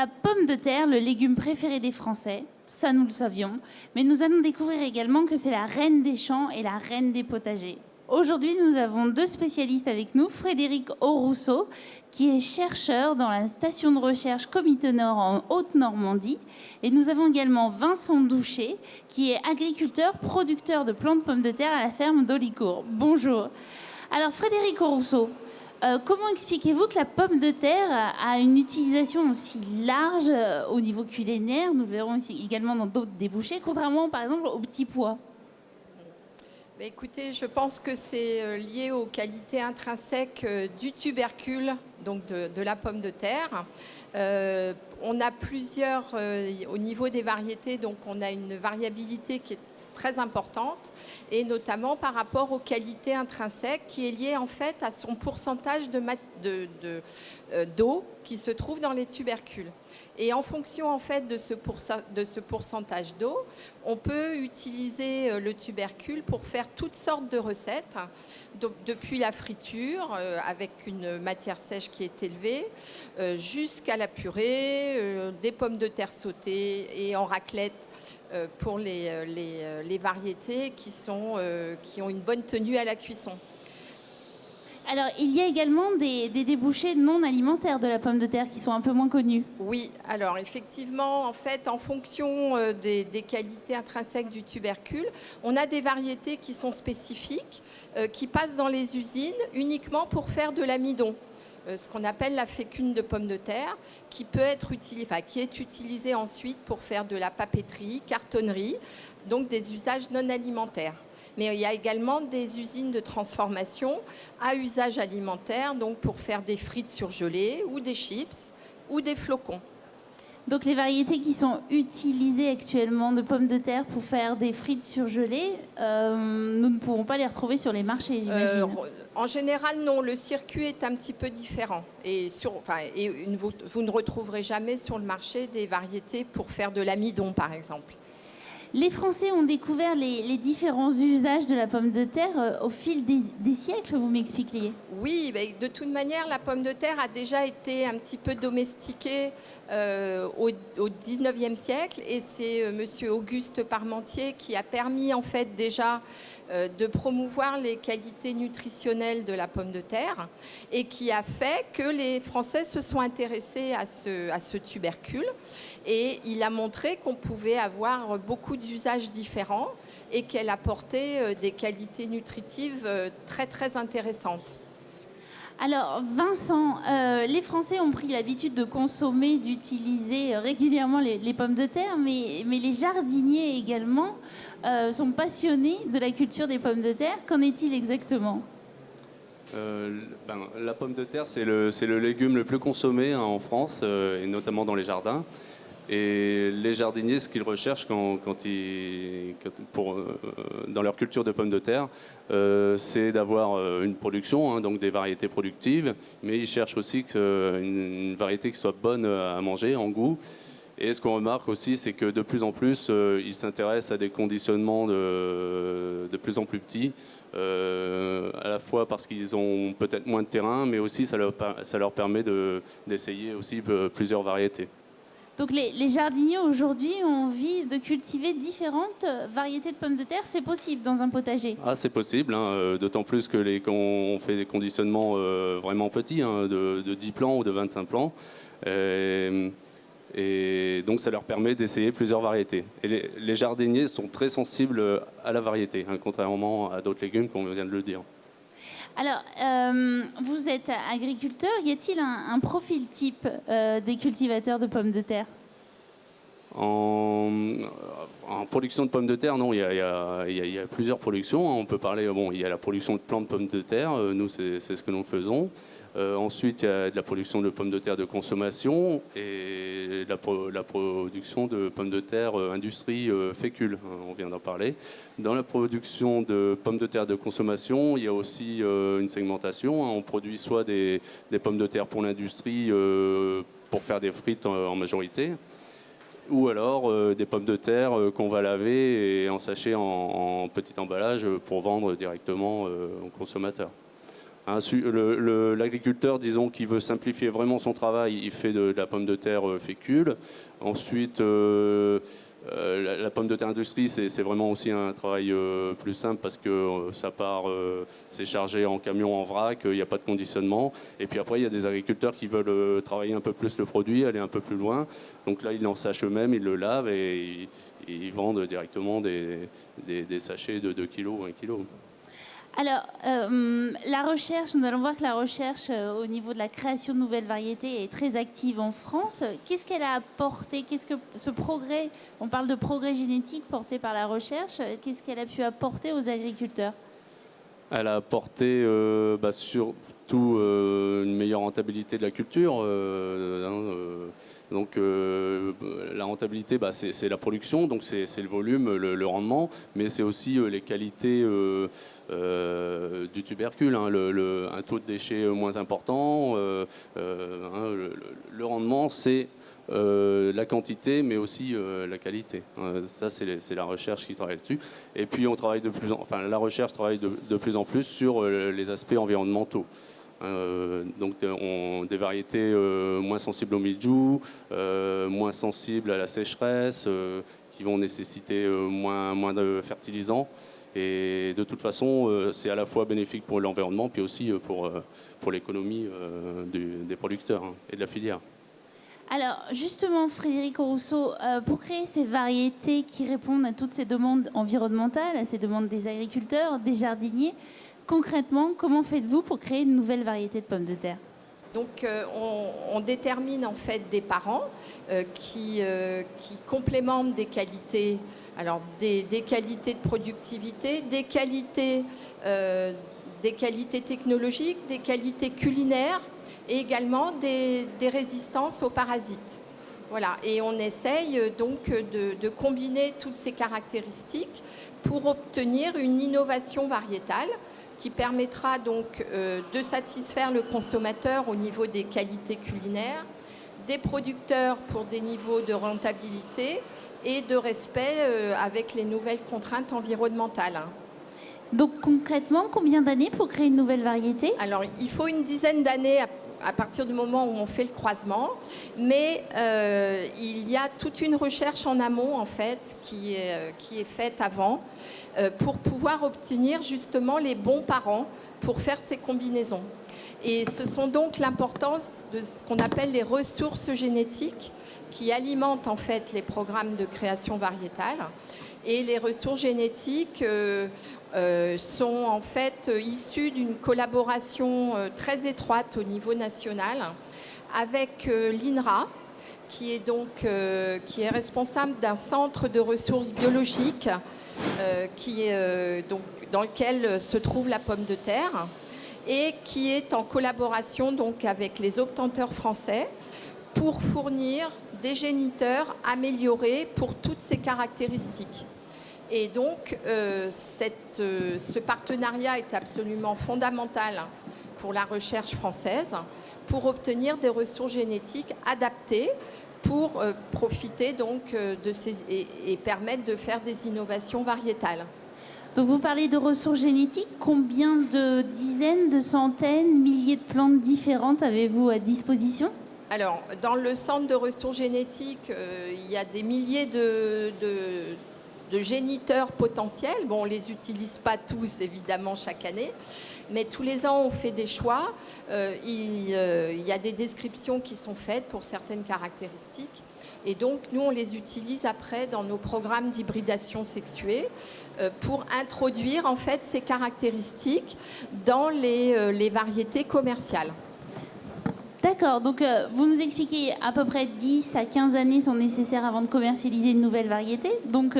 La pomme de terre, le légume préféré des Français, ça nous le savions, mais nous allons découvrir également que c'est la reine des champs et la reine des potagers. Aujourd'hui, nous avons deux spécialistes avec nous, Frédéric Aurousseau, qui est chercheur dans la station de recherche Comité-Nord en Haute-Normandie, et nous avons également Vincent Douchet, qui est agriculteur, producteur de plants de pommes de terre à la ferme d'Olicourt. Bonjour. Alors Frédéric Aurousseau, comment expliquez-vous que la pomme de terre a une utilisation aussi large au niveau culinaire? Nous le verrons ici également dans d'autres débouchés, contrairement par exemple aux petits pois. Mais écoutez, je pense que c'est lié aux qualités intrinsèques du tubercule, donc de la pomme de terre. On a plusieurs, au niveau des variétés, donc on a une variabilité qui est très importante, et notamment par rapport aux qualités intrinsèques, qui est liée en fait à son pourcentage d'eau qui se trouve dans les tubercules. Et en fonction en fait de ce pourcentage d'eau, on peut utiliser le tubercule pour faire toutes sortes de recettes, donc, depuis la friture avec une matière sèche qui est élevée, jusqu'à la purée, des pommes de terre sautées et en raclette pour les variétés qui ont une bonne tenue à la cuisson. Alors, il y a également des débouchés non alimentaires de la pomme de terre qui sont un peu moins connus. Oui, alors effectivement, en fait, en fonction des qualités intrinsèques du tubercule, on a des variétés qui sont spécifiques, qui passent dans les usines uniquement pour faire de l'amidon. Ce qu'on appelle la fécune de pomme de terre, qui est utilisée ensuite pour faire de la papeterie, cartonnerie, donc des usages non alimentaires. Mais il y a également des usines de transformation à usage alimentaire, donc pour faire des frites surgelées ou des chips ou des flocons. Donc les variétés qui sont utilisées actuellement de pommes de terre pour faire des frites surgelées, nous ne pouvons pas les retrouver sur les marchés, j'imagine. En général, non. Le circuit est un petit peu différent. Vous ne retrouverez jamais sur le marché des variétés pour faire de l'amidon, par exemple. Les Français ont découvert les différents usages de la pomme de terre au fil des siècles, vous m'expliquiez? Oui, de toute manière, la pomme de terre a déjà été un petit peu domestiquée au XIXe siècle, et c'est monsieur Auguste Parmentier qui a permis en fait déjà de promouvoir les qualités nutritionnelles de la pomme de terre, et qui a fait que les Français se sont intéressés à ce tubercule, et il a montré qu'on pouvait avoir beaucoup d'usages différents et qu'elle apportait des qualités nutritives très très intéressantes. Alors Vincent, les Français ont pris l'habitude de consommer, d'utiliser régulièrement les pommes de terre, mais les jardiniers également sont passionnés de la culture des pommes de terre. Qu'en est-il exactement ? La pomme de terre, c'est le légume le plus consommé en France, et notamment dans les jardins. Et les jardiniers, ce qu'ils recherchent dans leur culture de pommes de terre, c'est d'avoir une production, donc des variétés productives, mais ils cherchent aussi une variété qui soit bonne à manger, en goût. Et ce qu'on remarque aussi, c'est que de plus en plus, ils s'intéressent à des conditionnements de plus en plus petits, à la fois parce qu'ils ont peut-être moins de terrain, mais aussi ça leur permet d'essayer aussi plusieurs variétés. Donc les jardiniers aujourd'hui ont envie de cultiver différentes variétés de pommes de terre. C'est possible dans un potager? Ah, c'est possible, d'autant plus que qu'on fait des conditionnements vraiment petits, de 10 plants ou de 25 plants. Et donc ça leur permet d'essayer plusieurs variétés. Et les jardiniers sont très sensibles à la variété, contrairement à d'autres légumes, comme on vient de le dire. Alors, vous êtes agriculteur. Y a-t-il un profil type des cultivateurs de pommes de terre? En production de pommes de terre, non, il y a plusieurs productions. On peut parler, il y a la production de plants de pommes de terre. Nous, c'est ce que nous faisons. Ensuite, il y a de la production de pommes de terre de consommation et la production de pommes de terre industrie fécule, on vient d'en parler. Dans la production de pommes de terre de consommation, il y a aussi une segmentation. On produit soit des pommes de terre pour l'industrie, pour faire des frites en majorité, ou alors des pommes de terre qu'on va laver et en sachet en petit emballage pour vendre directement aux consommateurs. L'agriculteur, disons, qui veut simplifier vraiment son travail, il fait de la pomme de terre fécule. Ensuite, la pomme de terre industrie, c'est vraiment aussi un travail plus simple parce que ça part, c'est chargé en camion, en vrac, il n'y a pas de conditionnement. Et puis après, il y a des agriculteurs qui veulent travailler un peu plus le produit, aller un peu plus loin. Donc là, ils l'ensachent eux-mêmes, ils le lavent et ils vendent directement des sachets de 2 kg ou 1 kg. Alors, la recherche, nous allons voir que la recherche au niveau de la création de nouvelles variétés est très active en France. Qu'est-ce qu'elle a apporté? Qu'est-ce que ce progrès, on parle de progrès génétique porté par la recherche, qu'est-ce qu'elle a pu apporter aux agriculteurs? Elle a apporté surtout une meilleure rentabilité de la culture. Donc la rentabilité, c'est la production, donc c'est le volume, le rendement, mais c'est aussi les qualités du tubercule, un taux de déchets moins important. Le rendement, c'est la quantité, mais aussi la qualité. Ça, c'est la recherche qui travaille dessus. Et puis, la recherche travaille de plus en plus sur les aspects environnementaux. Donc des variétés moins sensibles au mildiou, moins sensibles à la sécheresse, qui vont nécessiter moins de fertilisants. Et de toute façon, c'est à la fois bénéfique pour l'environnement, puis aussi pour l'économie des producteurs et de la filière. Alors, justement, Frédéric Rousseau, pour créer ces variétés qui répondent à toutes ces demandes environnementales, à ces demandes des agriculteurs, des jardiniers, concrètement, comment faites-vous pour créer une nouvelle variété de pommes de terre? Donc, on détermine en fait des parents qui complémentent des qualités, alors des qualités de productivité, des qualités technologiques, des qualités culinaires et également des résistances aux parasites. Voilà, et on essaye donc de combiner toutes ces caractéristiques pour obtenir une innovation variétale qui permettra donc de satisfaire le consommateur au niveau des qualités culinaires, des producteurs pour des niveaux de rentabilité et de respect avec les nouvelles contraintes environnementales. Donc concrètement, combien d'années pour créer une nouvelle variété? Alors, il faut une dizaine d'années à partir du moment où on fait le croisement, mais il y a toute une recherche en amont en fait qui est faite avant pour pouvoir obtenir justement les bons parents pour faire ces combinaisons. Et ce sont donc l'importance de ce qu'on appelle les ressources génétiques qui alimentent en fait les programmes de création variétale. Et les ressources génétiques sont en fait issues d'une collaboration très étroite au niveau national avec l'INRA, qui est responsable d'un centre de ressources biologiques dans lequel se trouve la pomme de terre et qui est en collaboration donc avec les obtenteurs français pour fournir des géniteurs améliorés pour toutes ces caractéristiques. Et donc, ce partenariat est absolument fondamental pour la recherche française, pour obtenir des ressources génétiques adaptées pour profiter donc et permettre de faire des innovations variétales. Donc vous parlez de ressources génétiques. Combien de dizaines, de centaines, milliers de plantes différentes avez-vous à disposition? Alors, dans le centre de ressources génétiques, il y a des milliers de géniteurs potentiels. Bon, on ne les utilise pas tous, évidemment, chaque année. Mais tous les ans, on fait des choix. Il y a des descriptions qui sont faites pour certaines caractéristiques. Et donc, nous, on les utilise après dans nos programmes d'hybridation sexuée pour introduire, en fait, ces caractéristiques dans les variétés commerciales. D'accord, donc vous nous expliquez à peu près 10 à 15 années sont nécessaires avant de commercialiser une nouvelle variété. Donc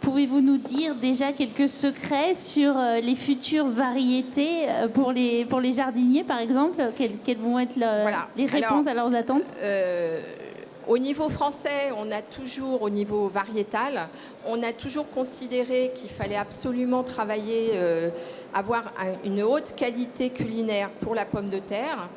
pouvez-vous nous dire déjà quelques secrets sur les futures variétés pour les jardiniers par exemple? Quelles vont être les réponses à leurs attentes? Au niveau français, au niveau variétal, on a toujours considéré qu'il fallait absolument travailler, avoir une haute qualité culinaire pour la pomme de terre.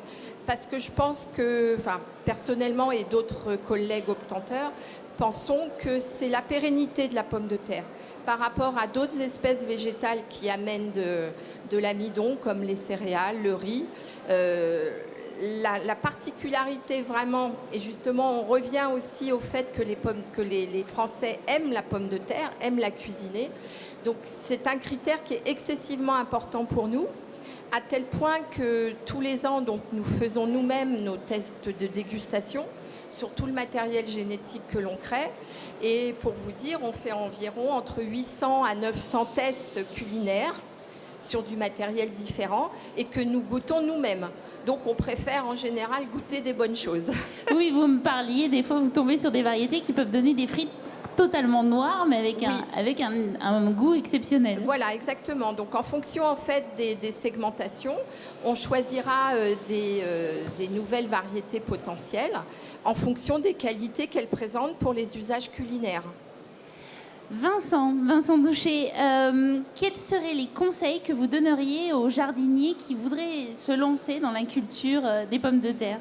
Parce que je pense que, personnellement et d'autres collègues obtenteurs, pensons que c'est la pérennité de la pomme de terre par rapport à d'autres espèces végétales qui amènent de l'amidon, comme les céréales, le riz. La particularité vraiment, et justement on revient aussi au fait que les Français aiment la pomme de terre, aiment la cuisiner. Donc c'est un critère qui est excessivement important pour nous, à tel point que tous les ans, donc, nous faisons nous-mêmes nos tests de dégustation sur tout le matériel génétique que l'on crée. Et pour vous dire, on fait environ entre 800 à 900 tests culinaires sur du matériel différent et que nous goûtons nous-mêmes. Donc on préfère en général goûter des bonnes choses. Oui, vous me parliez, des fois vous tombez sur des variétés qui peuvent donner des frites totalement noires, mais avec un goût exceptionnel. Voilà, exactement. Donc en fonction en fait des segmentations, on choisira des nouvelles variétés potentielles en fonction des qualités qu'elles présentent pour les usages culinaires. Vincent Douchet, quels seraient les conseils que vous donneriez aux jardiniers qui voudraient se lancer dans la culture des pommes de terre?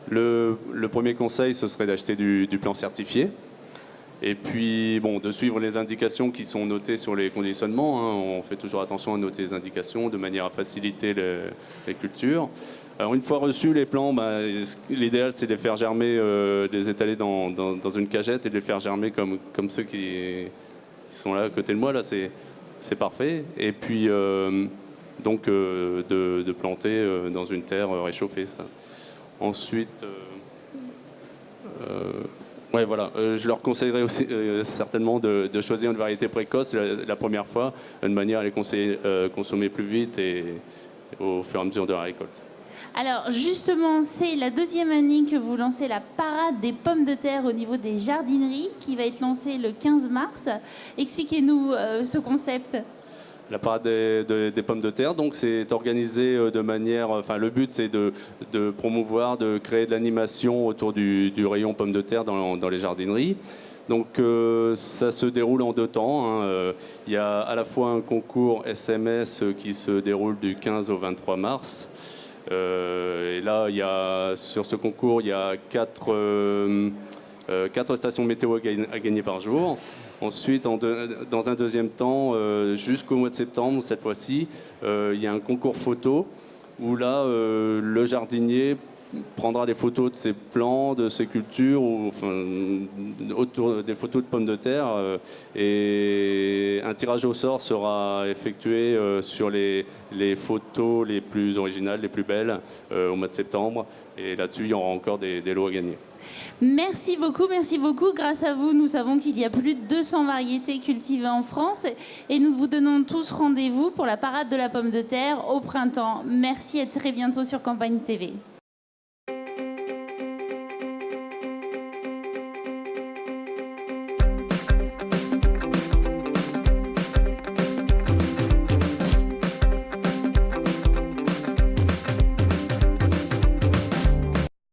Le premier conseil, ce serait d'acheter du plan certifié. Et puis, bon, de suivre les indications qui sont notées sur les conditionnements. Hein. On fait toujours attention à noter les indications de manière à faciliter les cultures. Alors, une fois reçus les plants, l'idéal, c'est de les faire germer, de les étaler dans une cagette et de les faire germer comme ceux qui sont là à côté de moi. Là, c'est parfait. Et puis, donc, de planter dans une terre réchauffée. Ça. Ensuite... ouais, voilà. Je leur conseillerais aussi certainement de choisir une variété précoce la première fois, de manière à les consommer plus vite et au fur et à mesure de la récolte. Alors justement, c'est la deuxième année que vous lancez la parade des pommes de terre au niveau des jardineries qui va être lancée le 15 mars. Expliquez-nous ce concept. La parade des pommes de terre, donc c'est organisé de manière... Enfin, le but, c'est de promouvoir, de créer de l'animation autour du rayon pommes de terre dans les jardineries. Donc, ça se déroule en 2 temps. Hein. Il y a à la fois un concours SMS qui se déroule du 15 au 23 mars. Et là, sur ce concours, il y a 4 stations météo à gagner par jour. Ensuite, dans un deuxième temps, jusqu'au mois de septembre, cette fois-ci, il y a un concours photo où là, le jardinier prendra des photos de ses plants, de ses cultures, autour des photos de pommes de terre, et un tirage au sort sera effectué sur les photos les plus originales, les plus belles, au mois de septembre. Et là-dessus, il y aura encore des lots à gagner. Merci beaucoup, merci beaucoup. Grâce à vous, nous savons qu'il y a plus de 200 variétés cultivées en France et nous vous donnons tous rendez-vous pour la parade de la pomme de terre au printemps. Merci, à très bientôt sur Campagne TV.